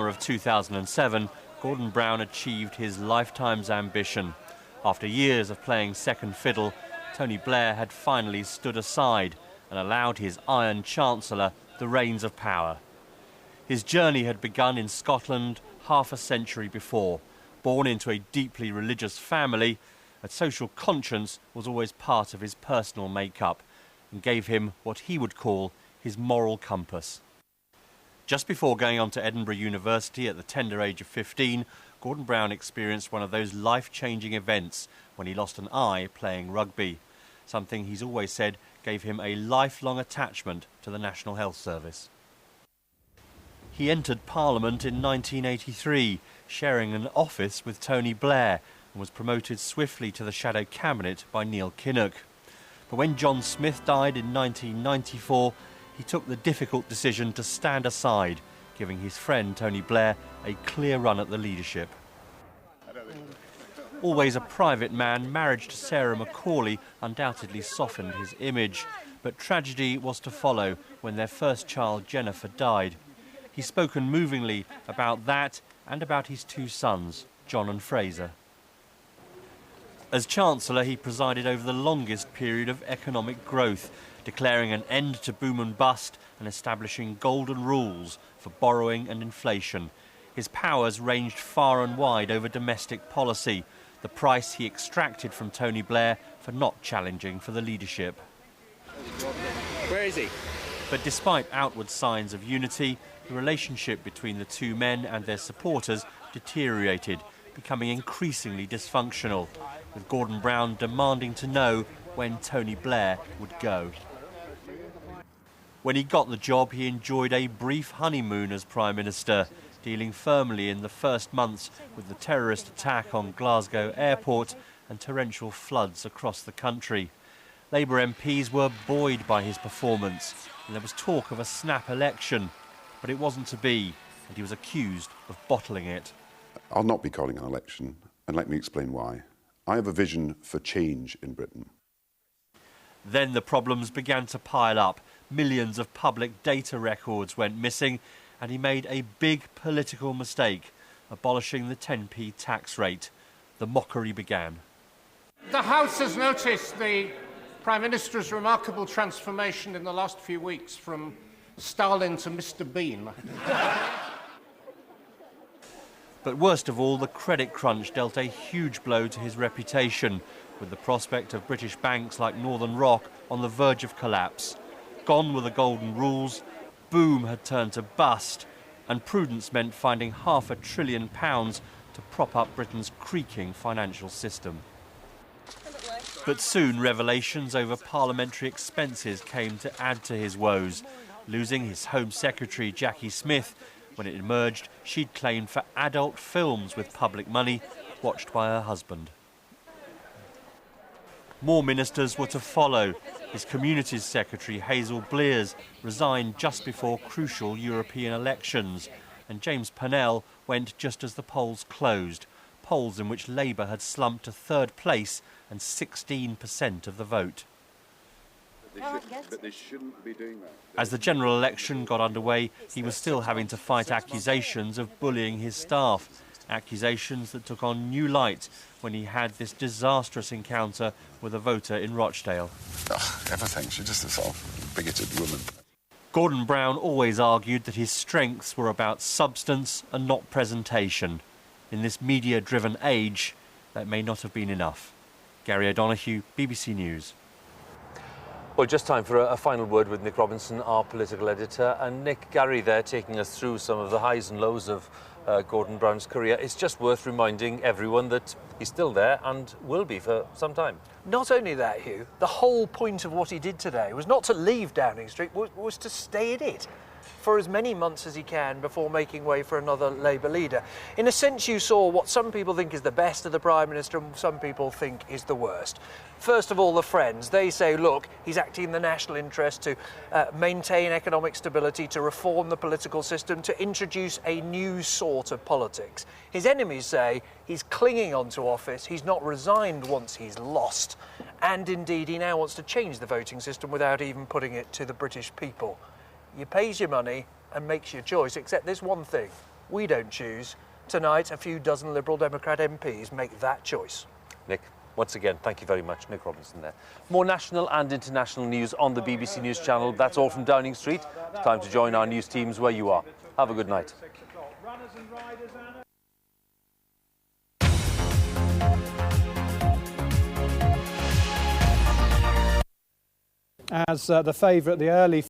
summer of 2007, Gordon Brown achieved his lifetime's ambition. After years of playing second fiddle, Tony Blair had finally stood aside and allowed his Iron Chancellor the reins of power. His journey had begun in Scotland half a century before. Born into a deeply religious family, a social conscience was always part of his personal make-up and gave him what he would call his moral compass. Just before going on to Edinburgh University at the tender age of 15, Gordon Brown experienced one of those life-changing events when he lost an eye playing rugby, something he's always said gave him a lifelong attachment to the National Health Service. He entered Parliament in 1983, sharing an office with Tony Blair, and was promoted swiftly to the shadow cabinet by Neil Kinnock. But when John Smith died in 1994, he took the difficult decision to stand aside, giving his friend Tony Blair a clear run at the leadership. Always a private man, marriage to Sarah Macaulay undoubtedly softened his image, but tragedy was to follow when their first child, Jennifer, died. He's spoken movingly about that and about his two sons, John and Fraser. As Chancellor, he presided over the longest period of economic growth, declaring an end to boom and bust and establishing golden rules for borrowing and inflation. His powers ranged far and wide over domestic policy, the price he extracted from Tony Blair for not challenging for the leadership. Where is he? But despite outward signs of unity, the relationship between the two men and their supporters deteriorated, becoming increasingly dysfunctional, with Gordon Brown demanding to know when Tony Blair would go. When he got the job, he enjoyed a brief honeymoon as Prime Minister, dealing firmly in the first months with the terrorist attack on Glasgow Airport and torrential floods across the country. Labour MPs were buoyed by his performance, and there was talk of a snap election, but it wasn't to be, and he was accused of bottling it. I'll not be calling an election, and let me explain why. I have a vision for change in Britain. Then the problems began to pile up. Millions of public data records went missing, and he made a big political mistake, abolishing the 10p tax rate. The mockery began. The House has noticed the Prime Minister's remarkable transformation in the last few weeks from Stalin to Mr. Bean. But worst of all, the credit crunch dealt a huge blow to his reputation, with the prospect of British banks like Northern Rock on the verge of collapse. Gone were the golden rules, boom had turned to bust, and prudence meant finding £500 billion to prop up Britain's creaking financial system. But soon revelations over parliamentary expenses came to add to his woes, losing his Home Secretary Jackie Smith when it emerged she'd claimed for adult films with public money, watched by her husband. More ministers were to follow. His Communities Secretary, Hazel Blears, resigned just before crucial European elections, and James Purnell went just as the polls closed, polls in which Labour had slumped to third place and 16% of the vote. But they shouldn't be doing that. As the general election got underway, he was still having to fight accusations of bullying his staff, accusations that took on new light when he had this disastrous encounter with a voter in Rochdale. Oh, everything. She's just a sort of bigoted woman. Gordon Brown always argued that his strengths were about substance and not presentation. In this media-driven age, that may not have been enough. Gary O'Donoghue, BBC News. Well, just time for a final word with Nick Robinson, our political editor. And Nick, Gary there taking us through some of the highs and lows of Gordon Brown's career. It's just worth reminding everyone that he's still there and will be for some time. Not only that, Hugh, the whole point of what he did today was not to leave Downing Street, was to stay in it for as many months as he can before making way for another Labour leader. In a sense, you saw what some people think is the best of the Prime Minister and some people think is the worst. First of all, the Friends. They say, look, he's acting in the national interest to maintain economic stability, to reform the political system, to introduce a new sort of politics. His enemies say he's clinging on to office, he's not resigned once he's lost, and indeed he now wants to change the voting system without even putting it to the British people. You pays your money and makes your choice, except there's one thing. we don't choose. Tonight, a few dozen Liberal Democrat MPs make that choice. Nick, once again, thank you very much. Nick Robinson there. More national and international news on the BBC News channel. That's all from Downing Street. It's time to join our news teams where you are. Have a good night. As the favourite, the early